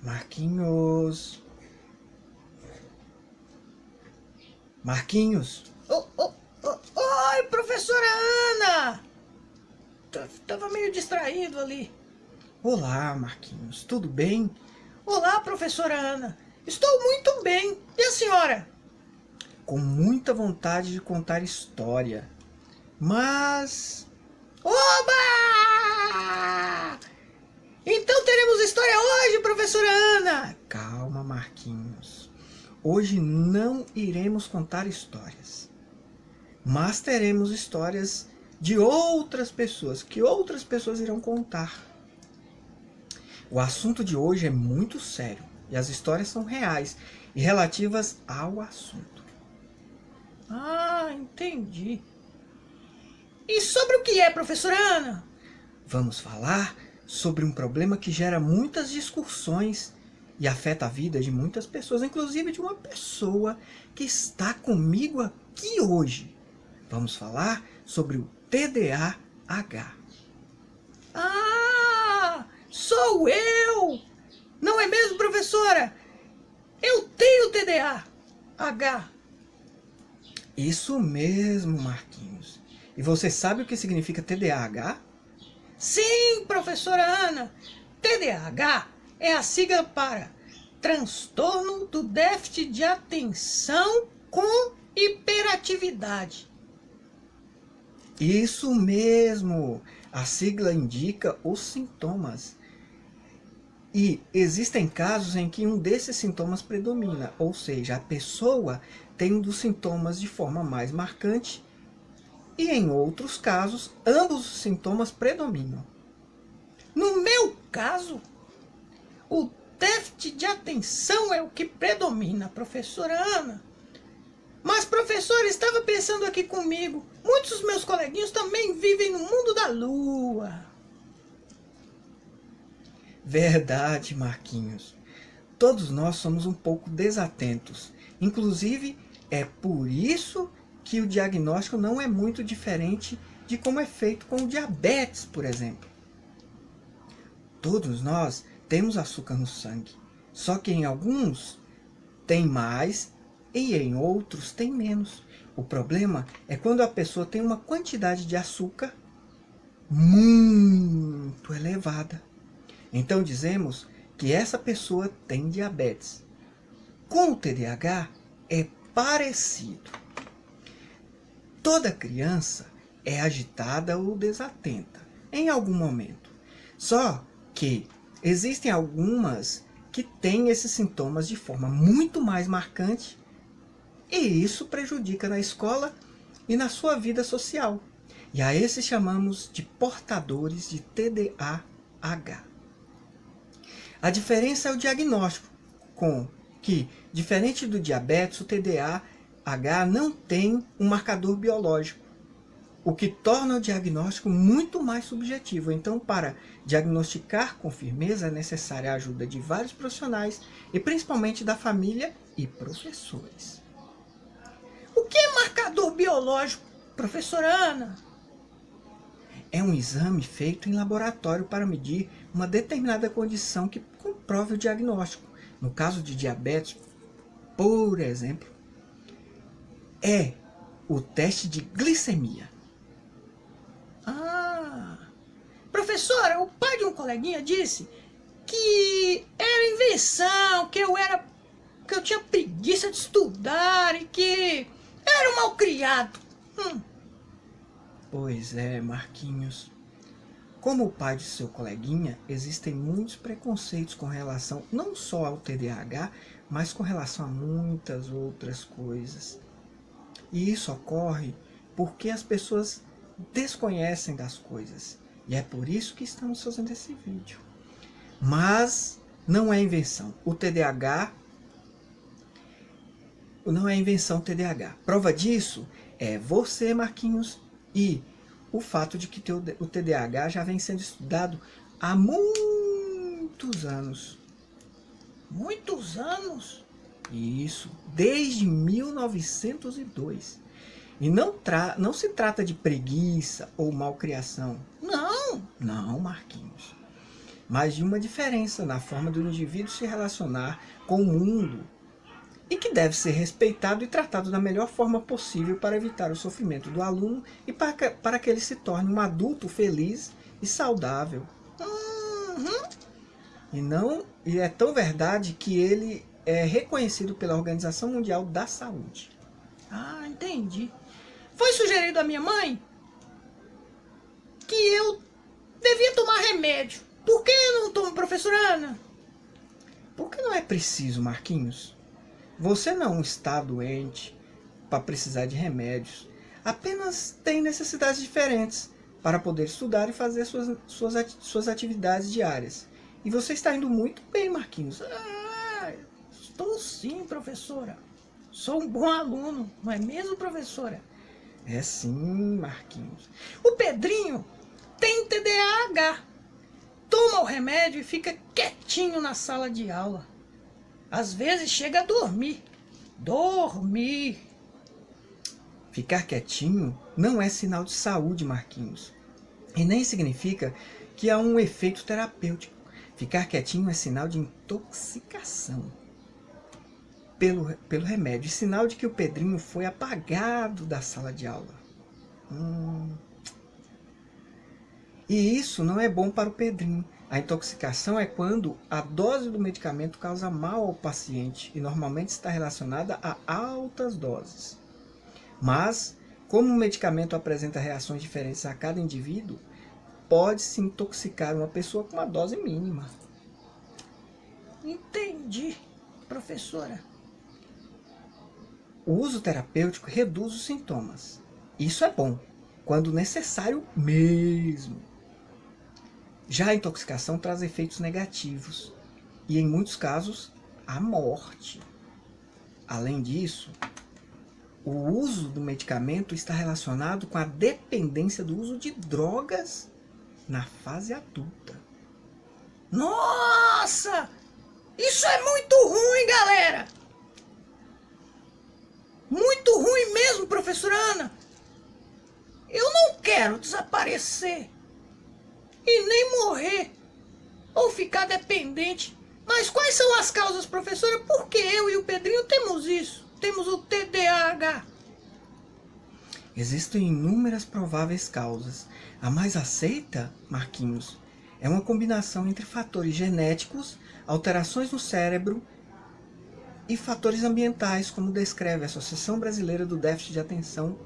Marquinhos. Marquinhos. Oi, professora Ana! Tava meio distraído ali. Olá, Marquinhos. Tudo bem? Olá, professora Ana. Estou muito bem. E a senhora? Com muita vontade de contar história. Mas... Oba! Então teremos história hoje, professora Ana! Calma, Marquinhos. Hoje não iremos contar histórias. Mas teremos histórias de outras pessoas, que outras pessoas irão contar. O assunto de hoje é muito sério e as histórias são reais e relativas ao assunto. Ah, entendi. E sobre o que é, professora Ana? Vamos falar sobre um problema que gera muitas discussões e afeta a vida de muitas pessoas, inclusive de uma pessoa que está comigo aqui hoje. Vamos falar sobre o TDAH. Ah, sou eu! Não é mesmo, professora? Eu tenho TDAH. Isso mesmo, Marquinhos. E você sabe o que significa TDAH? Sim, professora Ana. TDAH é a sigla para transtorno do déficit de atenção com hiperatividade. Isso mesmo. A sigla indica os sintomas. E existem casos em que um desses sintomas predomina, ou seja, a pessoa tem um dos sintomas de forma mais marcante e em outros casos, ambos os sintomas predominam. No meu caso, o déficit de atenção é o que predomina, professora Ana. Mas, professora, estava pensando aqui comigo, muitos dos meus coleguinhas também vivem no mundo da lua. Verdade, Marquinhos. Todos nós somos um pouco desatentos. Inclusive, é por isso que o diagnóstico não é muito diferente de como é feito com o diabetes, por exemplo. Todos nós temos açúcar no sangue, só que em alguns tem mais e em outros tem menos. O problema é quando a pessoa tem uma quantidade de açúcar muito elevada. Então dizemos que essa pessoa tem diabetes. Com o TDAH é parecido. Toda criança é agitada ou desatenta em algum momento. Só que existem algumas que têm esses sintomas de forma muito mais marcante e isso prejudica na escola e na sua vida social. E a esses chamamos de portadores de TDAH. A diferença é o diagnóstico, com que, diferente do diabetes, o TDAH não tem um marcador biológico, o que torna o diagnóstico muito mais subjetivo. Então, para diagnosticar com firmeza, é necessária a ajuda de vários profissionais, e principalmente da família e professores. O que é marcador biológico, professora Ana? É um exame feito em laboratório para medir uma determinada condição que comprove o diagnóstico. No caso de diabetes, por exemplo, é o teste de glicemia. Ah, professora, o pai de um coleguinha disse que era invenção, que eu tinha preguiça de estudar e que era um malcriado. Pois é, Marquinhos. Como o pai de seu coleguinha, existem muitos preconceitos com relação não só ao TDAH, mas com relação a muitas outras coisas. E isso ocorre porque as pessoas desconhecem das coisas. E é por isso que estamos fazendo esse vídeo. Mas não é invenção. O TDAH não é invenção TDAH. Prova disso é você, Marquinhos, e o fato de que o TDAH já vem sendo estudado há muitos anos. Muitos anos? Isso, desde 1902. E não se trata de preguiça ou malcriação. Não. Não, Marquinhos. Mas de uma diferença na forma do indivíduo se relacionar com o mundo e que deve ser respeitado e tratado da melhor forma possível para evitar o sofrimento do aluno e para que ele se torne um adulto feliz e saudável. E é tão verdade que ele é reconhecido pela Organização Mundial da Saúde. Ah, entendi. Foi sugerido à minha mãe que eu devia tomar remédio. Por que eu não tomo, professora Ana? Porque não é preciso, Marquinhos. Você não está doente para precisar de remédios. Apenas tem necessidades diferentes para poder estudar e fazer suas atividades diárias. E você está indo muito bem, Marquinhos. Estou sim, professora. Sou um bom aluno, não é mesmo, professora? É sim, Marquinhos. O Pedrinho tem TDAH. Toma o remédio e fica quietinho na sala de aula. Às vezes chega a dormir. Dormir. Ficar quietinho não é sinal de saúde, Marquinhos. E nem significa que há um efeito terapêutico. Ficar quietinho é sinal de intoxicação pelo remédio. Sinal de que o Pedrinho foi apagado da sala de aula. E isso não é bom para o Pedrinho. A intoxicação é quando a dose do medicamento causa mal ao paciente e normalmente está relacionada a altas doses. Mas, como o medicamento apresenta reações diferentes a cada indivíduo, pode-se intoxicar uma pessoa com uma dose mínima. Entendi, professora. O uso terapêutico reduz os sintomas. Isso é bom, quando necessário mesmo. Já a intoxicação traz efeitos negativos e, em muitos casos, a morte. Além disso, o uso do medicamento está relacionado com a dependência do uso de drogas na fase adulta. Nossa! Isso é muito ruim, galera! Muito ruim mesmo, professora Ana! Eu não quero desaparecer e nem morrer ou ficar dependente. Mas quais são as causas, professora? Por que eu e o Pedrinho temos isso? Temos o TDAH. Existem inúmeras prováveis causas. A mais aceita, Marquinhos, é uma combinação entre fatores genéticos, alterações no cérebro e fatores ambientais, como descreve a Associação Brasileira do Déficit de Atenção.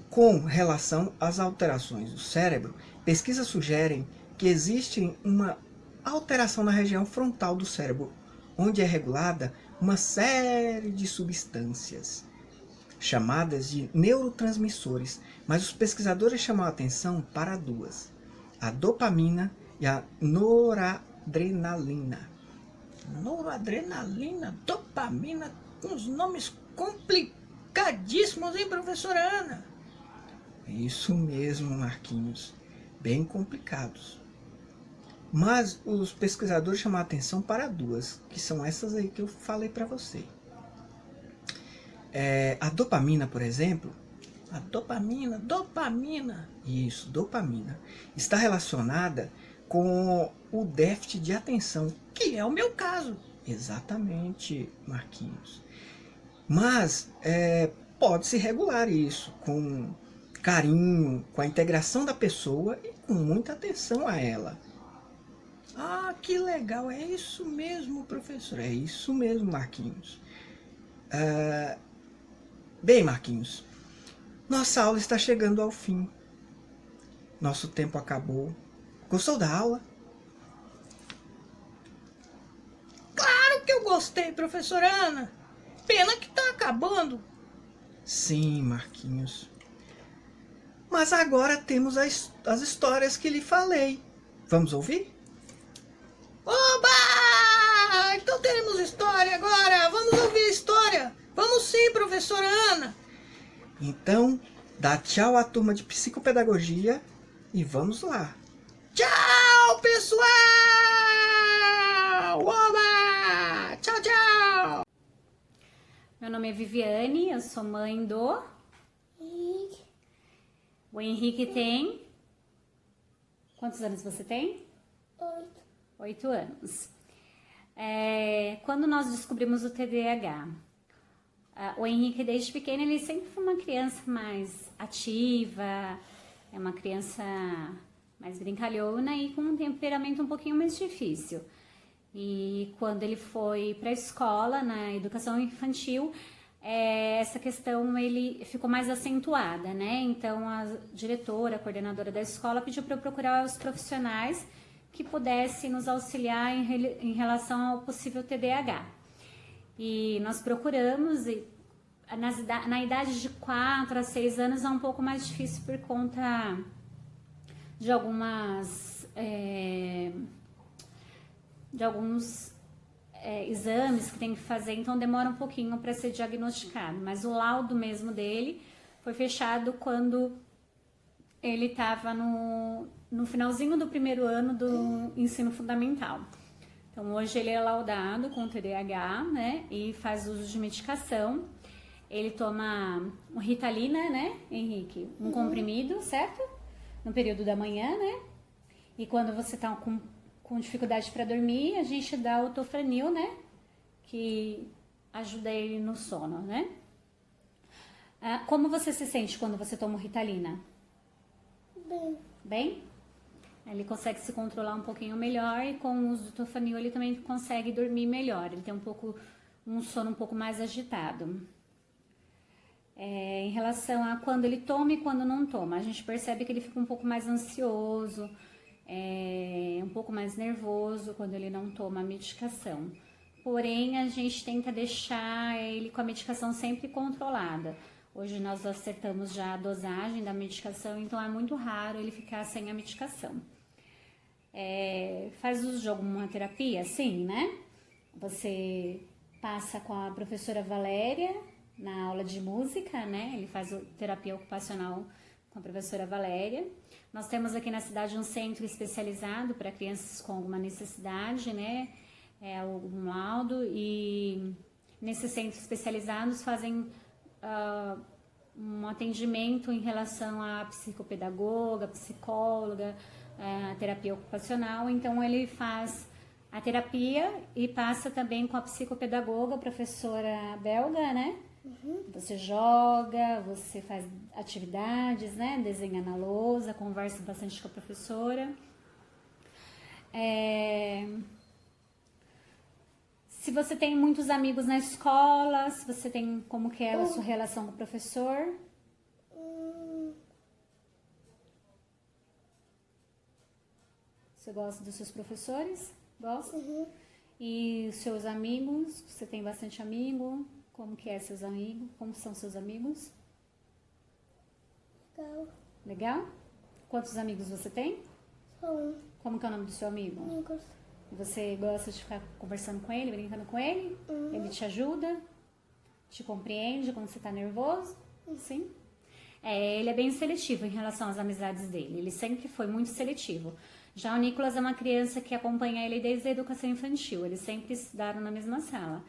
Com relação às alterações do cérebro, pesquisas sugerem que existe uma alteração na região frontal do cérebro, onde é regulada uma série de substâncias chamadas de neurotransmissores, mas os pesquisadores chamam a atenção para duas: a dopamina e a noradrenalina. Noradrenalina, dopamina, uns nomes complicadíssimos, hein, professora Ana? Isso mesmo, Marquinhos, bem complicados. Mas os pesquisadores chamam a atenção para duas, que são essas aí que eu falei para você. A dopamina, por exemplo. A dopamina. Isso, dopamina. Está relacionada com o déficit de atenção. Que é o meu caso. Exatamente, Marquinhos. Mas pode-se regular isso com carinho, com a integração da pessoa e com muita atenção a ela. Ah, que legal. É isso mesmo, professor. É isso mesmo, Marquinhos. Bem, Marquinhos, nossa aula está chegando ao fim. Nosso tempo acabou. Gostou da aula? Claro que eu gostei, professora Ana. Pena que está acabando. Sim, Marquinhos. Mas agora temos as histórias que lhe falei. Vamos ouvir? Oba! Então teremos história agora. Vamos ouvir a história. Vamos sim, professora Ana. Então, dá tchau à turma de psicopedagogia e vamos lá. Tchau, pessoal! Oba! Tchau, tchau! Meu nome é Viviane, eu sou mãe do... Henrique. O Henrique tem... Quantos anos você tem? 8. 8 anos. Quando nós descobrimos o TDAH, o Henrique desde pequeno ele sempre foi uma criança mais ativa, é uma criança mais brincalhona e com um temperamento um pouquinho mais difícil. E quando ele foi para a escola, na educação infantil, essa questão ele ficou mais acentuada, né? Então a diretora, a coordenadora da escola pediu para eu procurar os profissionais que pudessem nos auxiliar em relação ao possível TDAH. E nós procuramos, e na idade de 4 a 6 anos é um pouco mais difícil por conta de alguns exames que tem que fazer, então demora um pouquinho para ser diagnosticado. Mas o laudo mesmo dele foi fechado quando ele estava no finalzinho do primeiro ano do ensino fundamental. Então hoje ele é laudado com TDAH, né, e faz uso de medicação. Ele toma um Ritalina, né, Henrique? Um comprimido, certo? No período da manhã, né? E quando você tá com dificuldade para dormir, a gente dá o Tofranil, né? Que ajuda ele no sono, né? Como você se sente quando você toma o Ritalina? Bem. Bem? Ele consegue se controlar um pouquinho melhor e com o uso do Tofranil ele também consegue dormir melhor. Ele tem um sono um pouco mais agitado. Em relação a quando ele toma e quando não toma, a gente percebe que ele fica um pouco mais ansioso, um pouco mais nervoso quando ele não toma a medicação. Porém, a gente tenta deixar ele com a medicação sempre controlada. Hoje nós acertamos já a dosagem da medicação, então é muito raro ele ficar sem a medicação. Faz uso de alguma terapia? Sim, né? Você passa com a professora Valéria na aula de música, né? Ele faz terapia ocupacional com a professora Valéria. Nós temos aqui na cidade um centro especializado para crianças com alguma necessidade, né? Algum laudo, e nesses centros especializados fazem um atendimento em relação à psicopedagoga, psicóloga, terapia ocupacional. Então ele faz a terapia e passa também com a psicopedagoga, a professora belga, né? Você joga, você faz atividades, né? Desenha na lousa, conversa bastante com a professora. Se você tem muitos amigos na escola, se você tem, como que é a sua relação com o professor? Você gosta dos seus professores? Gosta? E os seus amigos? Você tem bastante amigo? Como que é seus amigos? Como são seus amigos? Legal. Legal? Quantos amigos você tem? Só um. Como que é o nome do seu amigo? Amigos. Você gosta de ficar conversando com ele, brincando com ele? Ele te ajuda? Te compreende quando você tá nervoso? Sim? Ele é bem seletivo em relação às amizades dele. Ele sempre foi muito seletivo. Já o Nicolas é uma criança que acompanha ele desde a educação infantil. Eles sempre estudaram na mesma sala.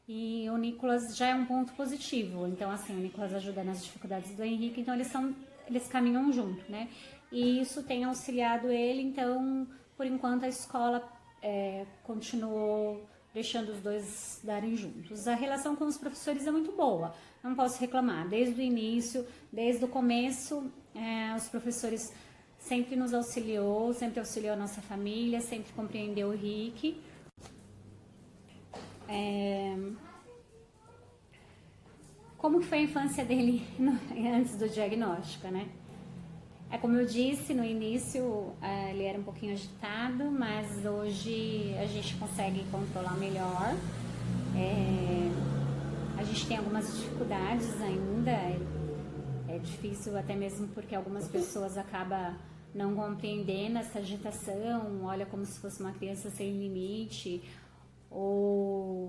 E o Nicolas já é um ponto positivo. Então, assim, o Nicolas ajuda nas dificuldades do Henrique. Então, eles caminham junto, né? E isso tem auxiliado ele. Então, por enquanto, a escola continuou deixando os dois darem juntos. A relação com os professores é muito boa. Não posso reclamar. Desde o início, desde o começo, os professores sempre nos auxiliou, sempre auxiliou a nossa família, sempre compreendeu o Henrique. Como que foi a infância dele antes do diagnóstico, né? Como eu disse no início, ele era um pouquinho agitado, mas hoje a gente consegue controlar melhor. A gente tem algumas dificuldades ainda, é difícil até mesmo porque algumas pessoas acabam não compreendendo essa agitação, olha como se fosse uma criança sem limite, ou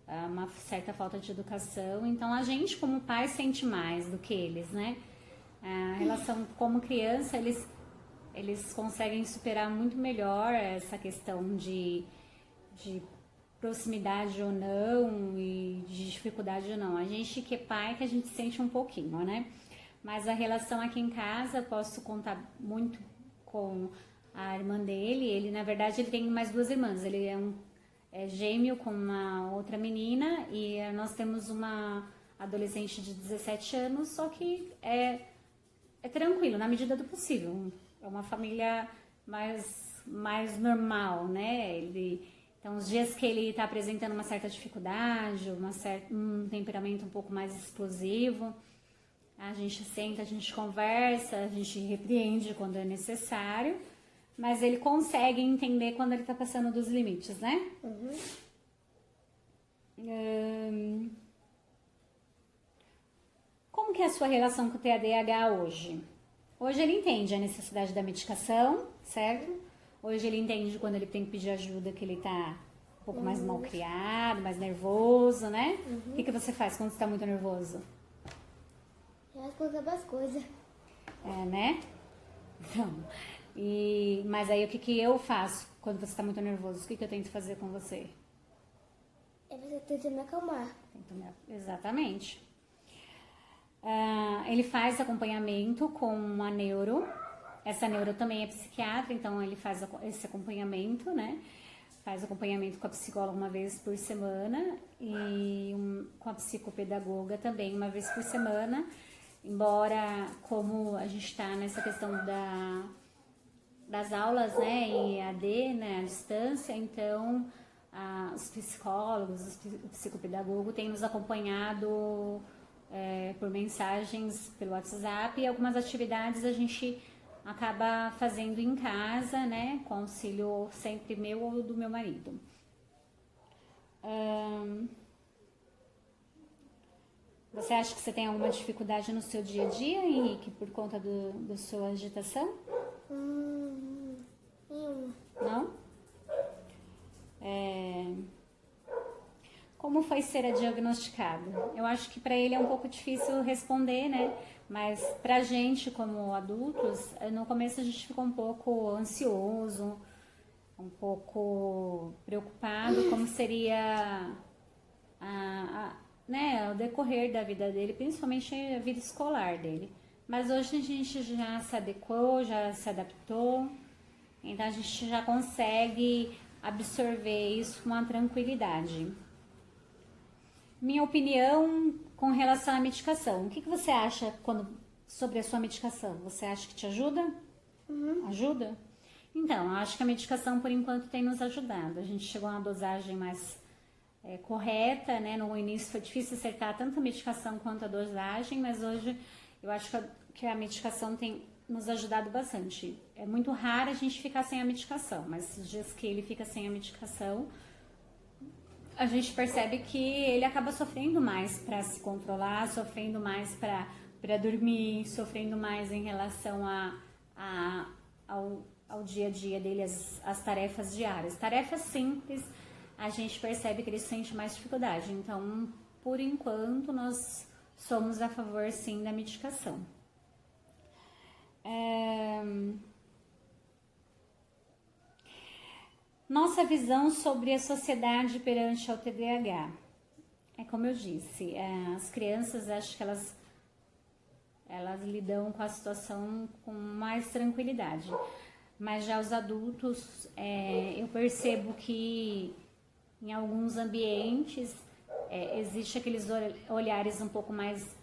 uma certa falta de educação. Então a gente como pai sente mais do que eles, né? A relação como criança, eles conseguem superar muito melhor essa questão de proximidade ou não e de dificuldade ou não. A gente que é pai, que a gente sente um pouquinho, né? Mas a relação aqui em casa, eu posso contar muito com a irmã dele. Ele, na verdade, ele tem mais 2 irmãs. Ele é gêmeo com uma outra menina e nós temos uma adolescente de 17 anos, só que é tranquilo, na medida do possível. É uma família mais normal, né? Então, os dias que ele está apresentando uma certa dificuldade, um temperamento um pouco mais explosivo, a gente senta, a gente conversa, a gente repreende quando é necessário, mas ele consegue entender quando ele está passando dos limites, né? Como que é a sua relação com o TDAH hoje? Hoje ele entende a necessidade da medicação, certo? Hoje ele entende quando ele tem que pedir ajuda, que ele tá um pouco mais mal criado, mais nervoso, né? O que você faz quando você tá muito nervoso? Eu respondo as coisas. É, né? Então, mas aí o que eu faço quando você tá muito nervoso? O que eu tento fazer com você? Você tenta me acalmar. Exatamente. Ele faz acompanhamento com uma neuro. Essa neuro também é psiquiatra, então ele faz esse acompanhamento, né? Faz acompanhamento com a psicóloga uma vez por semana e com a psicopedagoga também uma vez por semana. Embora, como a gente está nessa questão das aulas, né, em EAD, né, à distância, então os psicólogos, o psicopedagogo têm nos acompanhado por mensagens pelo WhatsApp, e algumas atividades a gente acaba fazendo em casa, né, com auxílio sempre meu ou do meu marido. Você acha que você tem alguma dificuldade no seu dia a dia, Henrique, por conta da sua agitação? Não? Como foi ser diagnosticado? Eu acho que para ele é um pouco difícil responder, né? Mas pra gente, como adultos, no começo a gente ficou um pouco ansioso, um pouco preocupado, como seria né, o decorrer da vida dele, principalmente a vida escolar dele. Mas hoje a gente já se adequou, já se adaptou, então a gente já consegue absorver isso com uma tranquilidade. Minha opinião com relação à medicação. O que você acha sobre a sua medicação? Você acha que te ajuda? Ajuda? Então, eu acho que a medicação, por enquanto, tem nos ajudado. A gente chegou a uma dosagem mais correta, né? No início foi difícil acertar tanto a medicação quanto a dosagem, mas hoje eu acho que a medicação tem nos ajudado bastante. É muito raro a gente ficar sem a medicação, mas os dias que ele fica sem a medicação, a gente percebe que ele acaba sofrendo mais para se controlar, sofrendo mais para dormir, sofrendo mais em relação ao dia a dia dele, as tarefas diárias. Tarefas simples, a gente percebe que ele sente mais dificuldade. Então, por enquanto, nós somos a favor, sim, da medicação. Nossa visão sobre a sociedade perante ao TDAH. É como eu disse, as crianças, acho que elas lidam com a situação com mais tranquilidade. Mas já os adultos, eu percebo que em alguns ambientes existe aqueles olhares um pouco mais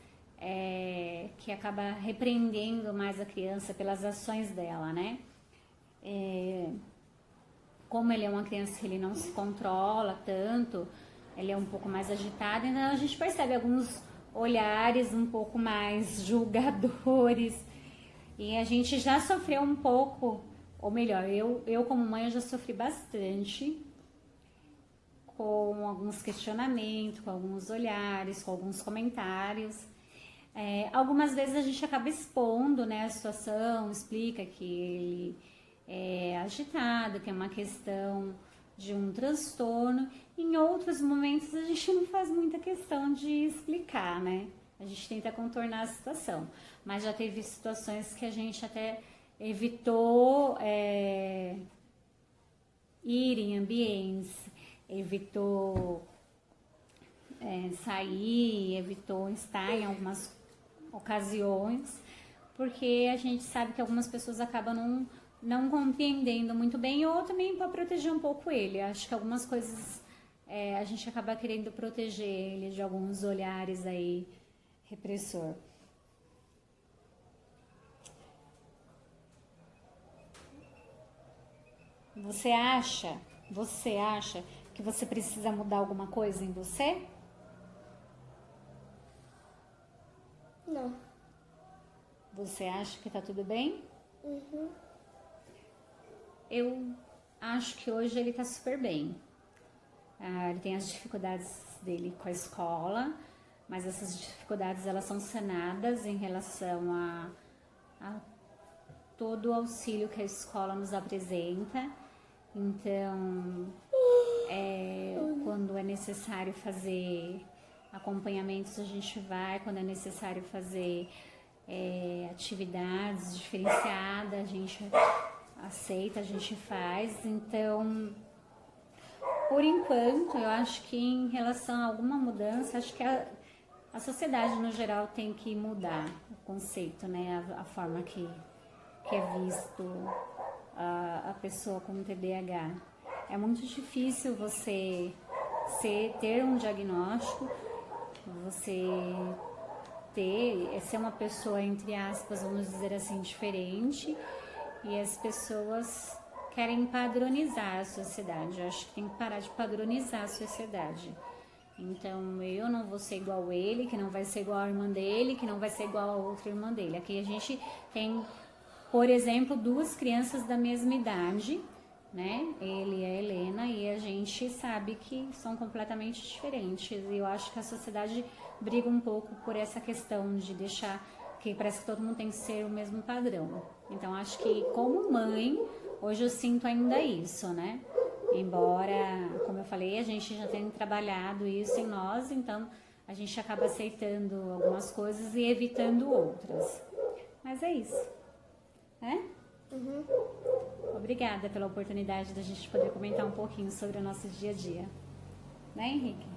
que acaba repreendendo mais a criança pelas ações dela, né? Como ele é uma criança que ele não se controla tanto, ele é um pouco mais agitado, então a gente percebe alguns olhares um pouco mais julgadores, e a gente já sofreu um pouco, ou melhor, eu como mãe eu já sofri bastante com alguns questionamentos, com alguns olhares, com alguns comentários. Algumas vezes a gente acaba expondo, né, a situação, explica que ele é agitado, que é uma questão de um transtorno. Em outros momentos a gente não faz muita questão de explicar, né? A gente tenta contornar a situação. Mas já teve situações que a gente até evitou ir em ambientes, evitou sair, evitou estar em algumas ocasiões, porque a gente sabe que algumas pessoas acabam não compreendendo muito bem, ou também para proteger um pouco ele. Acho que algumas coisas a gente acaba querendo proteger ele de alguns olhares aí repressor. Você acha que você precisa mudar alguma coisa em você? Não. Você acha que tá tudo bem? Uhum. Eu acho que hoje ele tá super bem. Ele tem as dificuldades dele com a escola, mas essas dificuldades elas são sanadas em relação a todo o auxílio que a escola nos apresenta. Então, quando é necessário fazer acompanhamentos, a gente vai. Quando é necessário fazer atividades diferenciadas, a gente aceita, a gente faz. Então, por enquanto, eu acho que em relação a alguma mudança, acho que a sociedade no geral tem que mudar o conceito, né? A forma que é visto a pessoa com TDAH. É muito difícil você ter um diagnóstico, você ser uma pessoa, entre aspas, vamos dizer assim, diferente, e as pessoas querem padronizar a sociedade. Eu acho que tem que parar de padronizar a sociedade. Então, eu não vou ser igual a ele, que não vai ser igual a irmã dele, que não vai ser igual a outra irmã dele. Aqui a gente tem, por exemplo, 2 crianças da mesma idade, né? Ele e a Helena, e a gente sabe que são completamente diferentes. E eu acho que a sociedade briga um pouco por essa questão de deixar que parece que todo mundo tem que ser o mesmo padrão. Então, acho que como mãe, hoje eu sinto ainda isso, né? Embora, como eu falei, a gente já tem trabalhado isso em nós, então a gente acaba aceitando algumas coisas e evitando outras. Mas é isso, né? Uhum. Obrigada pela oportunidade da gente poder comentar um pouquinho sobre o nosso dia a dia. Né, Henrique?